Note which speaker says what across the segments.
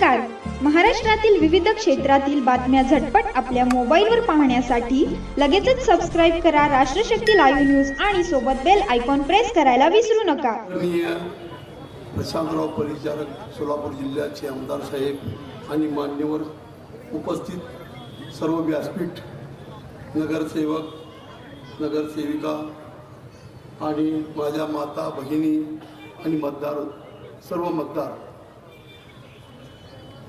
Speaker 1: नमस्कार. महाराष्ट्रातील विविध क्षेत्रातील बातम्या झटपट आपल्या मोबाईलवर पाहण्यासाठी लगेचच सबस्क्राईब करा राष्ट्रशक्ती लाईव्ह न्यूज आणि सोबत बेल आयकॉन प्रेस करायला विसरू नका.
Speaker 2: प्रशांतराव परिचारक सोलापूर जिल्ह्याचे आमदार साहेब आणि मान्यवर उपस्थित सर्व व्यासपीठ नगरसेवक नगरसेविका आणि माझ्या माता भगिनी आणि मतदार सर्व मतदार,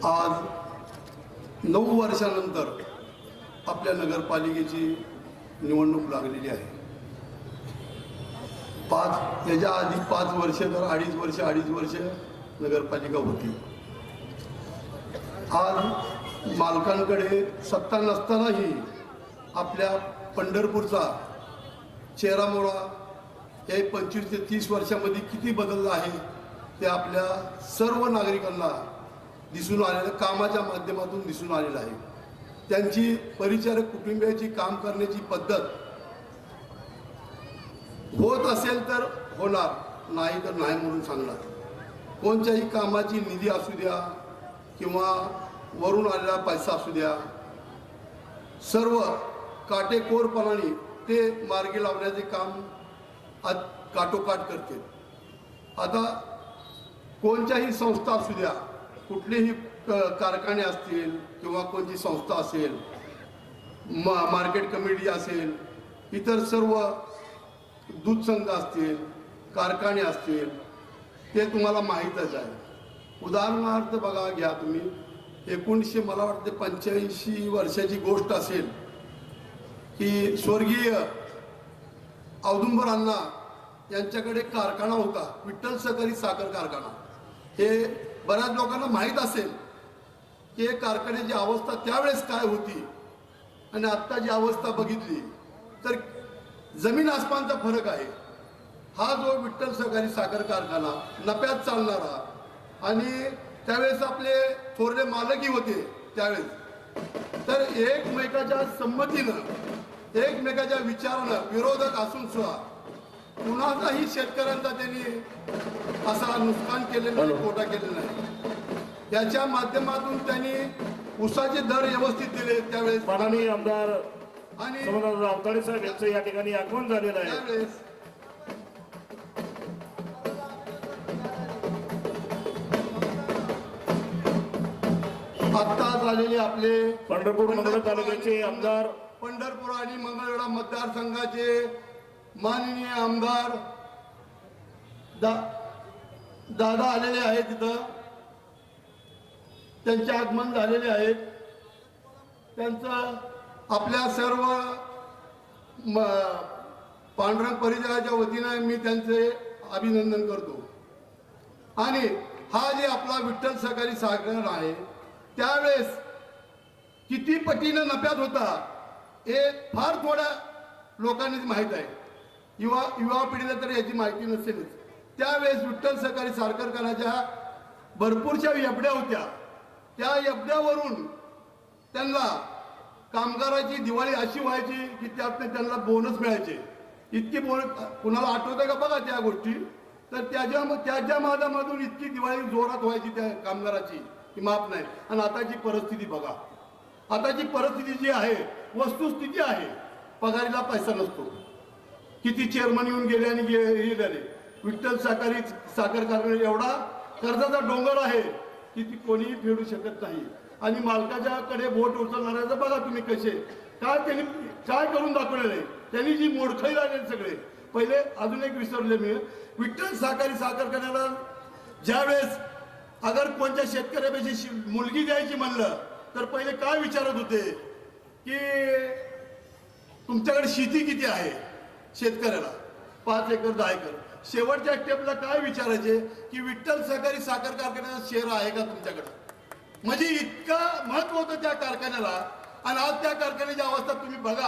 Speaker 2: आज 9 वर्षानंतर आपल्या नगरपालिकेची निवडणूक लागलेली आहे. याच्या आधी 5 वर्ष तर अडीच वर्ष नगरपालिका होती. आज मालकांकडे सत्ता नसतानाही आपल्या पंढरपूरचा चेहरामोहरा हे 25 ते 30 वर्षामध्ये किती बदलला आहे ते आपल्या सर्व नागरिकांना दिसून आलेलं, कामाच्या माध्यमातून दिसून आलेलं आहे. त्यांची परिचारक कुटुंबियाची काम करण्याची पद्धत होत असेल तर होणार, नाही तर नाही म्हणून सांगणार. कोणत्याही कामाची निधी असू द्या किंवा वरून आलेला पैसा असू द्या, सर्व काटेकोरपणाने ते मार्गी लावण्याचे काम आज काटोकाट करते. आता कोणत्याही संस्था असू द्या, कुठलेही कारखाने असतील किंवा कोणती संस्था असेल, मार्केट कमिटी असेल, इतर सर्व दूध संघ असतील, कारखाने असतील, ते तुम्हाला माहीतच आहे. उदाहरणार्थ बघा, घ्या तुम्ही 1985 वर्षाची गोष्ट असेल की स्वर्गीय औदुंबर अण्णा यांच्याकडे कारखाना होता, विठ्ठल सहकारी साखर कारखाना. हे बऱ्याच लोकांना माहीत असेल की कारखान्याची अवस्था त्यावेळेस काय होती आणि आत्ताची अवस्था बघितली तर जमीन आसमानचा फरक आहे. हा जो विठ्ठल सहकारी साखर कारखाना नफ्यात चालणारा, आणि त्यावेळेस आपले थोरले मालकही होते त्यावेळेस, तर एकमेकाच्या संमतीनं, एकमेकाच्या विचारानं विरोधक असून सुद्धा कुणाचाही शेतकऱ्यांचा त्यांनी असा नुकसान केलेलं नाही, तोटा केलेला नाही. त्याच्या माध्यमातून त्यांनी ऊसाचे दर व्यवस्थित दिले त्यावेळेस.
Speaker 3: माननीय आमदार
Speaker 2: आणि
Speaker 3: रावताडे साहेब यांचं या ठिकाणी आगमन झालेलं आहे.
Speaker 2: त्यावेळेस आत्ता झालेले आपले
Speaker 3: पंढरपूर मंगळ तालुक्याचे आमदार,
Speaker 2: पंढरपूर आणि मंगळवेढा मतदारसंघाचे माननीय आमदार दादा आलेले आहेत. तिथं त्यांचे आगमन झालेले आहेत. त्यांचं आपल्या सर्व पांडुरंग परिचाराच्या वतीने मी त्यांचे अभिनंदन करतो. आणि हा जे आपला विठ्ठल सहकारी साखर आहे, त्यावेळेस किती पटीनं नफ्यात होता हे फार थोड्या लोकांनीच माहीत आहे. युवा पिढीला तर याची माहिती नसेलच. त्यावेळेस विठ्ठल सहकारी साखर कारखान्याच्या भरपूरशा एफड्या होत्या. त्या एफड्यावरून त्यांना कामगाराची दिवाळी अशी व्हायची की त्यातून त्यांना बोनस मिळायचे. इतकी बोनस कुणाला आठवतं का बघा त्या गोष्टी. तर त्याच्या माध्यमातून इतकी दिवाळी जोरात व्हायची त्या कामगाराची की माफ नाही. आणि आताची परिस्थिती बघा, आताची परिस्थिती जी आहे, वस्तुस्थिती आहे, पगारीला पैसा नसतो. किती चेअरमन येऊन गेले आणि हे झाले. विठ्ठल सहकारी साखर कारखाना एवढा कर्जाचा डोंगर आहे की ती कोणीही फेडू शकत नाही. आणि मालकाच्याकडे बोट उचलणाऱ्याचं बघा तुम्ही कसे काय त्यांनी काय करून दाखवलेलं आहे. त्यांनी जी मोडखळी लागले सगळे. पहिले अजून एक विसरले मी, विठ्ठल सहकारी साखर कारखान्याला ज्यावेळेस अगर कोणत्या शेतकऱ्यापेक्षा मुलगी द्यायची म्हणलं तर पहिले काय विचारत होते की तुमच्याकडे शेती किती आहे. शेतकऱ्याला 5 एकर 10 एकर. शेवटच्या स्टेपला काय विचारायचे की विठ्ठल सहकारी साखर कारखान्याचा शेअर आहे का तुमच्याकडे. म्हणजे इतकं महत्व होतं त्या कारखान्याला. आणि आज त्या कारखान्याची अवस्था तुम्ही बघा,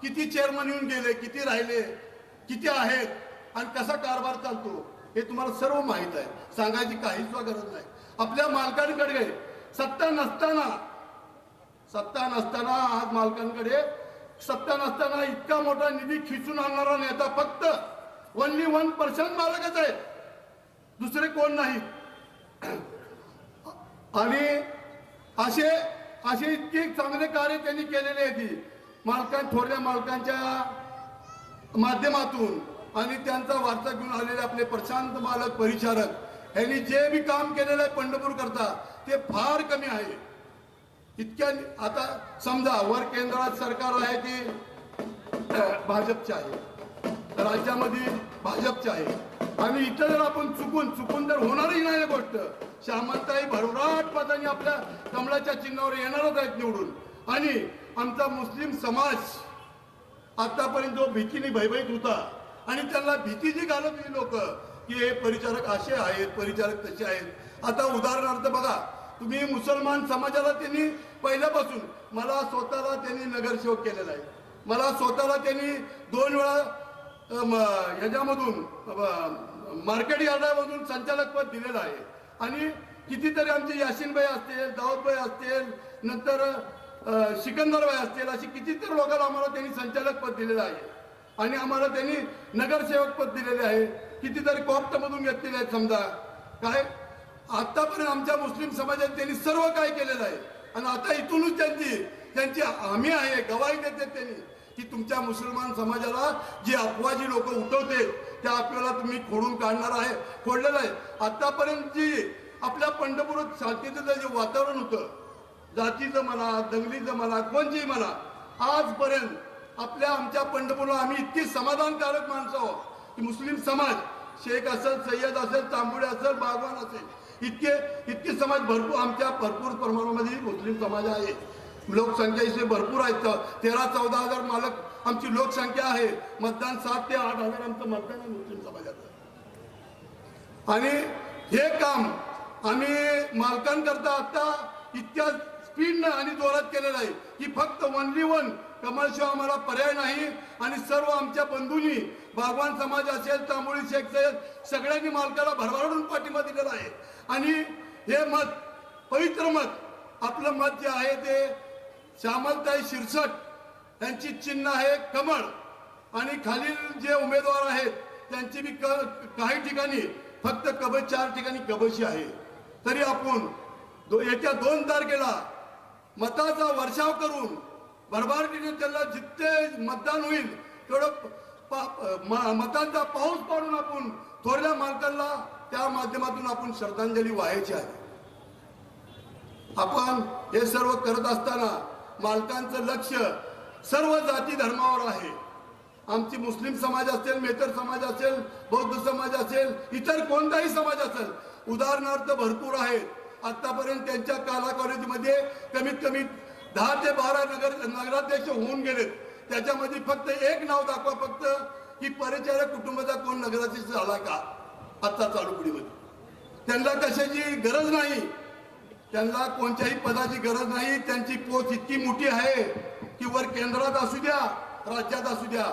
Speaker 2: किती चेअरमन येऊन गेले, किती राहिले, किती आहेत आणि कसा कारभार चालतो हे तुम्हाला सर्व माहीत आहे. सांगायची काहीच गरज नाही. आपल्या मालकांकडे सत्ता नसताना आज मालकांकडे सत्ता नसताना इतका मोठा निधी खिचून आणणारा नेता फक्त ओनली 1% मालकच आहे, दुसरे कोण नाही. आणि असे असे इतके चांगले कार्य त्यांनी केलेले आहे थोरल्या मालकांच्या माध्यमातून आणि त्यांचा वारसा घेऊन आलेले आपले प्रशांत मालक परिचारक यांनी जे बी काम केलेलं आहे पंढरपूर करता ते फार कमी आहे. इतक्या आता समजा वर केंद्रात सरकार आहे की भाजपचे आहे, राज्यामध्ये भाजपचे आहे आणि इथं जर आपण चुकून जर होणारही नाही गोष्ट श्यामलताई भरभराट पदाने आपल्या कमळाच्या चिन्हावर येणारच आहेत निवडून. आणि आमचा मुस्लिम समाज आतापर्यंत जो भीतीने भयभीत होता आणि त्यांना भीती जी घालत होती लोक की हे परिचारक असे आहेत, परिचारक तसे आहेत. आता उदाहरणार्थ बघा, तुम्ही मुसलमान समाजाला त्यांनी पहिल्यापासून मला स्वतःला त्यांनी नगरसेवक केलेला आहे. मला स्वतःला त्यांनी 2 वेळा ह्याच्यामधून मार्केट यार्डामधून संचालक पद दिलेलं आहे. आणि कितीतरी आमचे यासीनभाई असतील, दाऊदभाई असतील, नंतर सिकंदरभाई असतील, अशी कितीतरी लोकांना आम्हाला त्यांनी संचालक पद दिलेलं आहे. आणि आम्हाला त्यांनी नगरसेवक पद दिलेले आहे. कितीतरी कोर्टामधून घेतलेले आहेत. समजा काय आतापर्यंत आमच्या मुस्लिम समाजात त्यांनी सर्व काय केलेलं आहे. आणि आता इथूनच त्यांची हमी आहे, गवाही देते त्यांनी की तुमच्या मुसलमान समाजाला जी अफवा जी लोक उठवते त्या अफवेला तुम्ही खोडून फोडलेलं आहे. आतापर्यंत जी आपल्या पंढरपूरात शांततेचं जे वातावरण होतं, जातीचं म्हणा, दंगलीचं म्हणा, कोणचंही म्हणा, आजपर्यंत आमच्या पंढरपूरला आम्ही इतकी समाधानकारक माणसं आहोत की मुस्लिम समाज शेख असेल, सय्यद असेल, तांबुडे असेल, बागवान असेल, इतके समाज भरपूर प्रमाणामध्ये मुस्लिम समाज आहे. लोकसंख्या इथे भरपूर आहेत. 13-14 हजार मालक आमची लोकसंख्या आहे. मतदान 7 ते 8 हजार आमचं मतदान आहे मुस्लिम समाजाचं. आणि हे काम आम्ही मालकांकरता आता इतक्या स्पीडनं आणि जोरात केलेलं आहे की फक्त ओनली वन कमळशिवाय आम्हाला पर्याय नाही. आणि सर्व आमच्या बंधूंनी बागवान समाज असेल, तांबोळी शेख असेल, सगळ्यांनी मालकाला भरभराटून पाठिंबा दिलेला आहे. आणि हे मत, पवित्र मत, आपलं मत जे आहे ते श्यामलताई शिरसाट यांची चिन्ह आहे कमळ. आणि खालील जे उमेदवार आहेत त्यांची बी काही ठिकाणी फक्त 4 ठिकाणी कबशी आहे. तरी आपण येत्या 2 तारखेला मताचा वर्षाव करून भरभराटीने त्यांना जितके मतदान होईल तेवढं मतांचा पाऊस पाडून आपण थोरल्या मालकांना त्या माध्यमातून आपण श्रद्धांजली वाहायची आहे. आपण हे सर्व करत असताना मालकांचं लक्ष सर्व जाती धर्मावर आहे. आमची मुस्लिम समाज असेल, मेतर समाज असेल, बौद्ध समाज असेल, इतर कोणताही समाज असेल, उदाहरणार्थ भरपूर आहेत. आतापर्यंत त्यांच्या कालावधीमध्ये कमीत कमी 10 ते 12 नगराध्यक्ष होऊन गेलेत. त्याच्यामध्ये फक्त एक नाव दाखवा फक्त की परिचारक कुटुंबाचा कोण नगराध्यक्ष झाला का आता चालू पिढीमध्ये. त्यांना कशाची गरज नाही, त्यांना कोणत्याही पदाची गरज नाही. त्यांची पोच इतकी मोठी आहे की वर केंद्रात असू द्या, राज्यात असू द्या,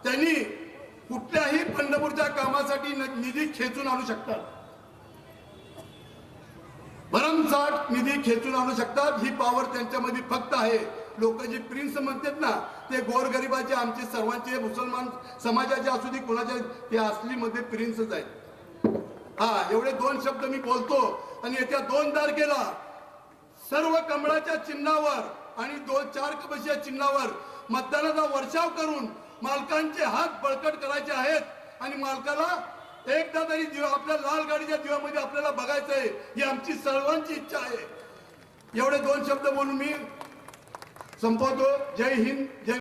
Speaker 2: त्यांनी कुठल्याही पंढरपूरच्या कामासाठी निधी खेचून आणू शकतात. भरमसाठ निधी खेचून आणू शकतात. ही पॉवर त्यांच्यामध्ये फक्त आहे. लोक जे प्रिन्स म्हणतात ना, ते गोरगरिबाचे, आमचे सर्वांचे, मुसलमान समाजाचे असू दे, कोणाचे, ते असली मध्ये प्रिन्सच आहेत. एवढे 2 शब्द मी बोलतो. आणि येत्या 2 तारखेला सर्व कमळाच्या चिन्हावर आणि 4 कबशीच्या चिन्हावर मतदानाचा वर्षाव करून मालकांचे हात बळकट करायचे आहेत. आणि मालकाला एकदा तरी आपल्या लाल गाडीच्या दिव्यामध्ये आपल्याला बघायचंय, ही आमची सर्वांची इच्छा आहे. एवढे 2 शब्द बोलून मी संपवतो. जय हिंद, जय